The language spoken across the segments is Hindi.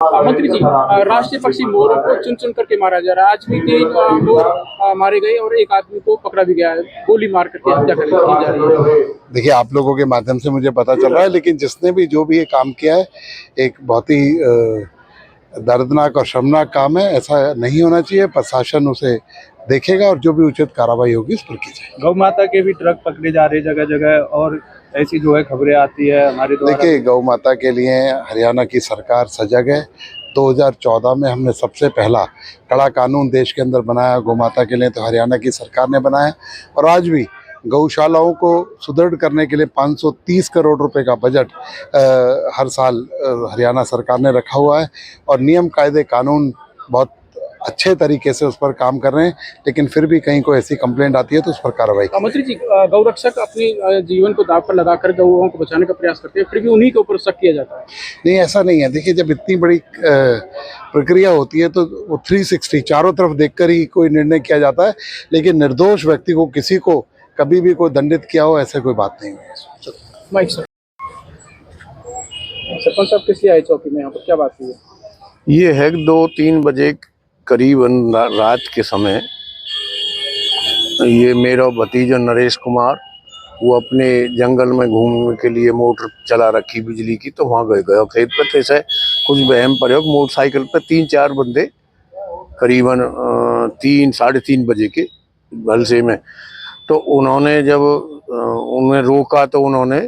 मंत्री जी, राष्ट्रीय पक्षी मोरों को चुन चुन करके मारा जा रहा है। आज भी 3 मोर मारे गए और एक आदमी को पकड़ा भी गया है, गोली मार करके हत्या की जा रही है। देखिए, आप लोगों के माध्यम से मुझे पता चल रहा है, लेकिन जिसने भी जो भी ये काम किया है, एक बहुत ही दर्दनाक और शर्मनाक काम है। ऐसा नहीं होना चाहिए। प्रशासन उसे देखेगा और जो भी उचित कार्रवाई होगी उस पर की जाएगी। गौ माता के भी ट्रक पकड़े जा रहे जगह जगह, और ऐसी जो है खबरें आती है हमारे द्वारा। देखिए, गौ माता के लिए हरियाणा की सरकार सजग है। 2014 में हमने सबसे पहला कड़ा कानून देश के अंदर बनाया गौ माता के लिए, तो हरियाणा की सरकार ने बनाया। और आज भी गौशालाओं को सुदृढ़ करने के लिए 530 करोड़ रुपए का बजट हर साल हरियाणा सरकार ने रखा हुआ है। और नियम कायदे कानून बहुत अच्छे तरीके से उस पर काम कर रहे हैं, लेकिन फिर भी कहीं कोई ऐसी कंप्लेंट आती है तो उस पर कार्रवाई। मंत्री जी, गौ रक्षक अपने जीवन को दांव पर लगाकर गौओं को बचाने का प्रयास करते हैं, फिर भी उन्हीं के ऊपर शक किया जाता है। नहीं, ऐसा नहीं है। देखिए, जब इतनी बड़ी प्रक्रिया होती है तो वो 360 चारों तरफ देखकर ही कोई निर्णय किया जाता है, लेकिन निर्दोष व्यक्ति को, किसी को कभी भी कोई दंडित किया हो, ऐसे कोई बात नहीं है। माइक सर, सरपंच साहब किस लिए आए चौकी में, यहाँ पर क्या बात हुई है? ये है 2-3 बजे करीबन रात के समय ये मेरा भतीजा नरेश कुमार, वो अपने जंगल में घूमने के लिए मोटर चला रखी बिजली की, तो वहाँ गया खेत पे। जैसे कुछ वहम प्रयोग, मोटरसाइकिल पे 3-4 बंदे करीबन 3-3:30 बजे के भलसे में, तो उन्होंने जब उन्हें रोका तो उन्होंने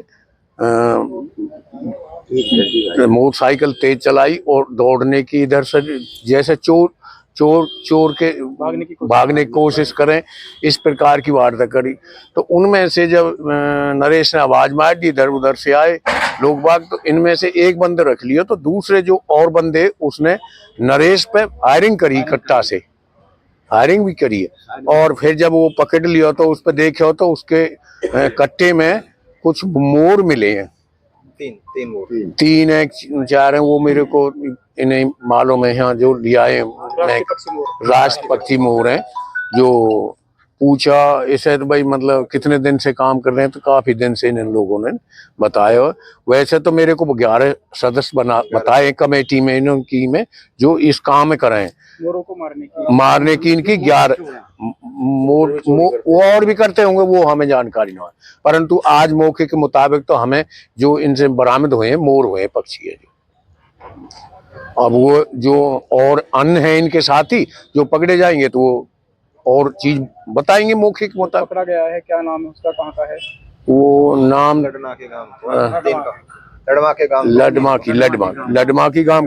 मोटरसाइकिल तेज चलाई और दौड़ने की, इधर से जैसे चोर के भागने की कोशिश करें, इस प्रकार की वारदात करी। तो उनमें से जब नरेश ने आवाज मार दी, इधर उधर से आए लोग बाग, तो इनमें से एक बंदे रख लिया, तो दूसरे जो और बंदे, उसने नरेश पे फायरिंग करी, कट्टा से फायरिंग भी करी है। और फिर जब वो पकड़ लिया तो उस पर देखा तो उसके कट्टे में कुछ मोर मिले हैं। तीन है 4 है, वो मेरे को इन्हें मालूम है। यहाँ जो लिया है राष्ट्र पक्षी मोर है। जो पूछा इसे तो भाई मतलब कितने दिन से काम कर रहे हैं, तो काफी दिन से इन लोगों ने बताया। वैसे तो मेरे को 11 सदस्य बताए कमेटी में, इनकी में जो इस काम में कराए मोरों को मारने की इनकी 11 मोर वो और भी करते होंगे, वो हमें जानकारी नहीं है। परंतु आज मौके के मुताबिक तो हमें जो इनसे बरामद हुए हैं मोर हुए पक्षी है जो। अब वो जो और अन्य है इनके साथी जो पकड़े जाएंगे तो वो और चीज बताएंगे मौके के मुताबिक। पकड़ा गया है, क्या नाम है उसका, कहाँ का है वो? नाम लडमा की गांव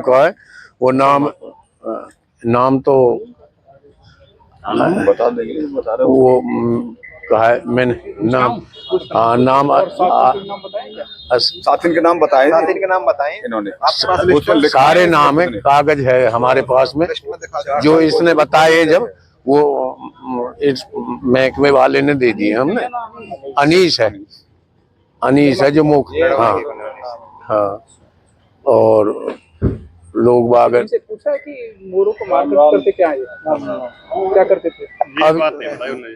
का है वो। नाम तो बता देंगे वो कहा है मैंने। नाम साथिन के नाम बताएं इन्होंने। सारे नाम है, कागज है हमारे पास में जो इसने बताए। जब वो इस महकमे वाले ने दे दिए हमने। अनीस है जो हाँ। और लोग बाग से पूछा है कि मोरों को मार करते क्या करते थे? अब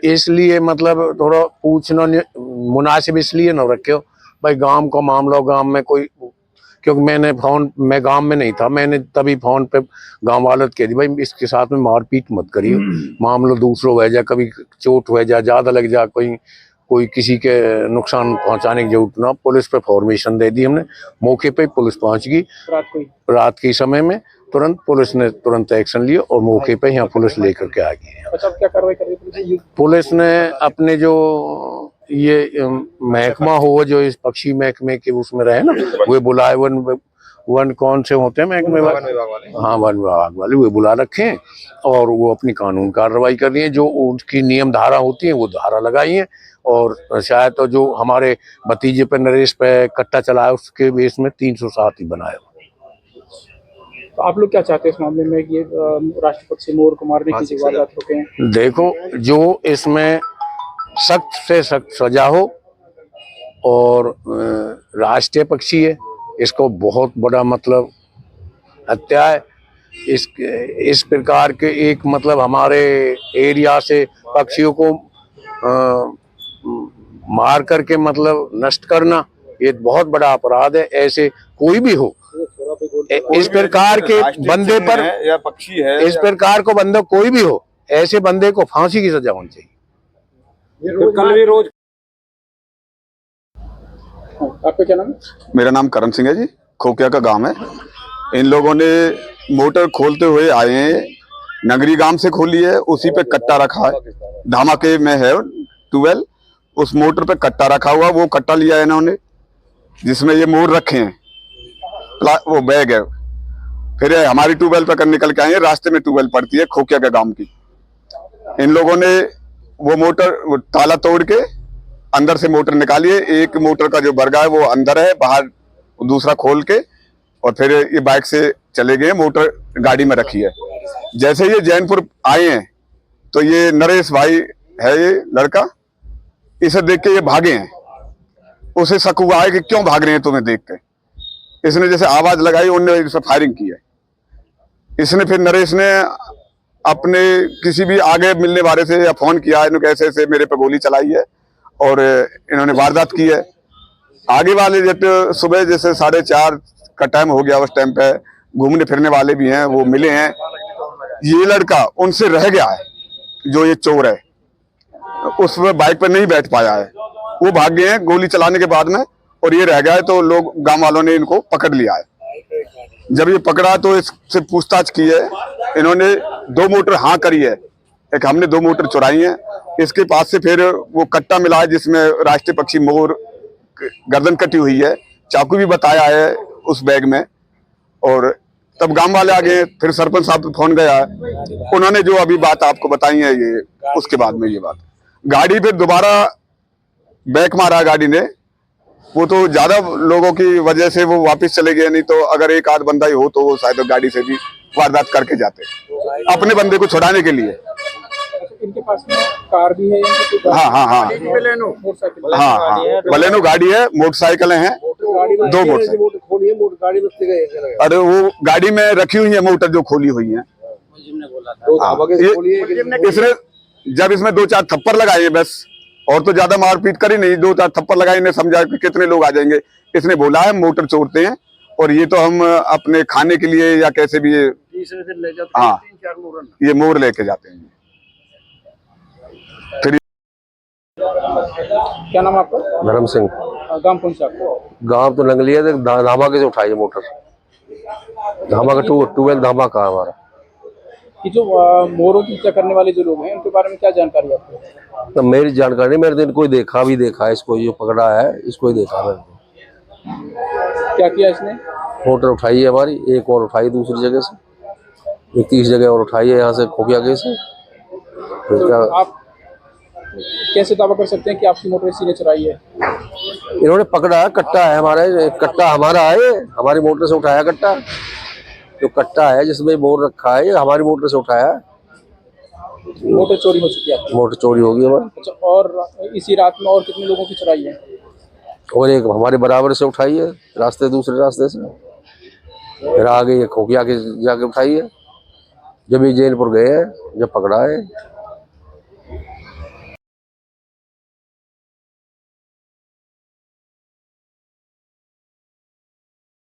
इसलिए मतलब थोड़ा पूछना मुनासिब इसलिए न रखे भाई, गांव का मामला, गांव में कोई, क्योंकि मैं गांव में नहीं था, मैंने तभी फोन पे गांव वालों कह दी भाई इसके साथ में मारपीट मत करिए, मामला दूसरों हो जाए, कभी चोट हो जाए, ज्यादा लग जाए, कोई किसी के नुकसान पहुंचाने की जरूरत ना। पुलिस पे फॉर्मेशन दे दी हमने। मौके पे पुलिस पहुंच गई रात के समय में। तुरंत पुलिस ने एक्शन लिया और मौके पे यहाँ पुलिस लेकर के आ गई। अच्छा, क्या कार्रवाई कर रही है पुलिस ने? अपने जो ये महकमा हो, जो इस पक्षी महकमे के उसमें रहे ना, वे बुलाए। वन कौन से होते हैं महकमे वाले? हाँ, वन विभाग वाले वे बुला रखे हैं और वो अपनी कानून कार्रवाई कर रही है। जो उनकी नियम धारा होती है वो धारा लगाई है। और शायद तो जो हमारे भतीजे पे नरेश पे कट्टा चलाया उसके बेस में 307 ही बनाया। तो आप लोग क्या चाहते हैं इस मामले में? ये राष्ट्रीय पक्षी मोर को मारने की वारदात होते हैं। देखो, जो इसमें सख्त से सख्त सजा हो, और राष्ट्रीय पक्षी है, इसको बहुत बड़ा मतलब हत्या है। इस प्रकार के एक मतलब हमारे एरिया से पक्षियों को मार करके मतलब नष्ट करना, ये बहुत बड़ा अपराध है। ऐसे कोई भी हो, इस प्रकार के बंदे पर, या पक्षी है, इस प्रकार को बंदा कोई भी हो, ऐसे बंदे को फांसी की सजा होनी चाहिए। कल भी रोज। आपका क्या नाम है? मेरा नाम करण सिंह है जी, खोकिया का गांव है। इन लोगों ने मोटर खोलते हुए आए हैं, नगरी गांव से खोली है, उसी पे कट्टा रखा है, धमाके में है ट्यूबवेल, उस मोटर पे कट्टा रखा हुआ, वो कट्टा लिया है इन्होंने जिसमें ये मोर रखे हैं, वो बैग है। फिर हमारी ट्यूबवेल पे निकल के आए हैं, रास्ते में ट्यूबवेल पड़ती है खोकिया के गांव की। इन लोगों ने वो मोटर ताला तोड़ के अंदर से मोटर निकाली है, एक मोटर का जो बरगा है वो अंदर है, बाहर दूसरा खोल के, और फिर ये बाइक से चले गए, मोटर गाड़ी में रखी है। जैसे ये जैनपुर आए हैं तो ये नरेश भाई है ये लड़का, इसे देख के ये भागे हैं। उसे शक हुआ है कि क्यों भाग रहे हैं तुम्हें देख के, इसने जैसे आवाज लगाई, उन्होंने इस पर फायरिंग की है। इसने फिर नरेश ने अपने किसी भी आगे मिलने वाले से या फोन किया, इन्होंने ऐसे ऐसे मेरे पे गोली चलाई है और इन्होंने वारदात की है। आगे वाले जब सुबह जैसे 4:30 का टाइम हो गया, उस टाइम पे घूमने फिरने वाले भी हैं, वो मिले हैं। ये लड़का उनसे रह गया है, जो ये चोर है, उस बाइक पर नहीं बैठ पाया है, वो भाग गए हैं गोली चलाने के बाद में, और ये रह गया है। तो लोग गांव वालों ने इनको पकड़ लिया है। जब ये पकड़ा तो इससे पूछताछ की है, इन्होंने 2 मोटर हाँ करी है, एक हमने 2 मोटर चुराई है। इसके पास से फिर वो कट्टा मिला है जिसमें राष्ट्रीय पक्षी मोर गर्दन कटी हुई है, चाकू भी बताया है उस बैग में। और तब गांव वाले आ गए, फिर सरपंच साहब को फोन गया, उन्होंने जो अभी बात आपको बताई है ये, उसके बाद में ये बात गाड़ी फिर दोबारा बैक मारा गाड़ी ने, वो तो ज्यादा लोगों की वजह से वो वापस चले गए, नहीं तो अगर एक आध बंदा ही हो तो वो शायद गाड़ी से भी वारदात करके जाते अपने बंदे को छुड़ाने के लिए। इनके पास में कार भी है? हाँ हाँ हाँ मोटरसाइकिल? हाँ हाँ, बलेनो गाड़ी है, मोटरसाइकिलें हैं, 2 मोटरसाइकिल। अरे वो गाड़ी में रखी हुई है मोटर जो खोली हुई है। इसने जब इसमें 2-4 थप्पड़ लगाए बस, और तो ज्यादा मारपीट करी नहीं, 2-4 थप्पड़ लगाए, इन्हें समझा कि कितने लोग आ जाएंगे। इसने बोला है मोटर चोरते हैं और ये तो हम अपने खाने के लिए या कैसे भी ये, हाँ, ये मोर लेके जाते हैं। फिर क्या नाम आपका? धर्म सिंह। गांव कौन सा आपका? गांव तो नंगलिया थे, धामाके से उठाई है मोटर, धामाका ट्यूबवेल धामाका हमारा। कि जो मोरों की हत्या करने वाले जो लोग हैं उनके बारे में क्या जानकारी है आपको? तो मेरी जानकारी, मेरे दिन कोई देखा इसको, जो पकड़ा है इसको ही देखा मैंने। क्या किया इसने? मोटर उठाई है हमारी, एक और उठाई दूसरी जगह से, एक 30 जगह और उठाई है यहाँ से खोकिया के से। तो आप कैसे दावा कर सकते हैं कि आपकी मोटर इसी ने चुराई है? इन्होंने पकड़ा है, कट्टा है हमारे, कट्टा हमारा है, हमारी मोटर से उठाया कट्टा, जो कट्टा है जिसमें मोर रखा है, ये हमारी मोटर से उठाया। मोटर चोरी हो चुकी है आपकी? मोटर चोरी होगी हमारी। अच्छा, और इसी रात में और कितने लोगों की चुराई है? और एक हमारे बराबर से उठाई है, रास्ते दूसरे रास्ते से, फिर आगे ये खोकिया के जाके उठाई है। जब ये जैनपुर गए हैं, जब पकड़ा है।